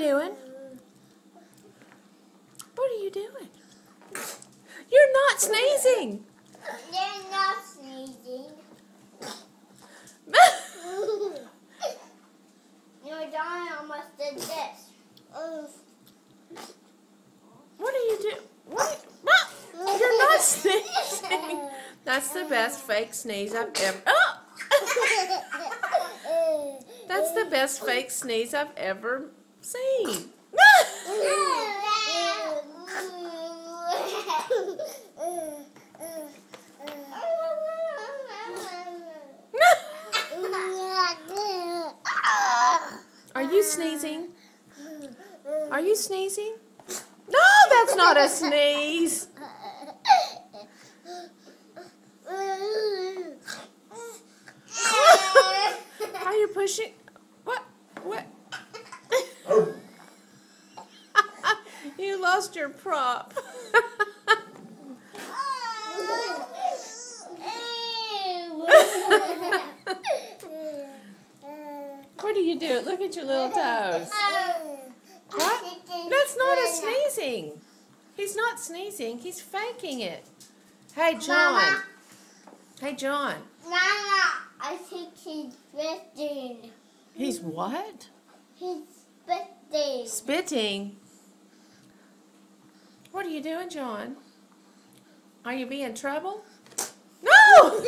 doing? What are you doing? You're not sneezing. They're not sneezing. Your John almost did this. What are you doing? What? You're not sneezing. That's the best fake sneeze I've ever. Oh! That's the best fake sneeze I've ever seen. Are you sneezing? Are you sneezing? No, that's not a sneeze. Are you pushing? What? What? You lost your prop. What are you doing? Look at your little toes. What? That's not a sneezing. He's not sneezing. He's faking it. Hey, John. Mama. Hey, John. Mama, I think he's spitting. He's what? He's spitting. Spitting? What are you doing, John? Are you being trouble? No!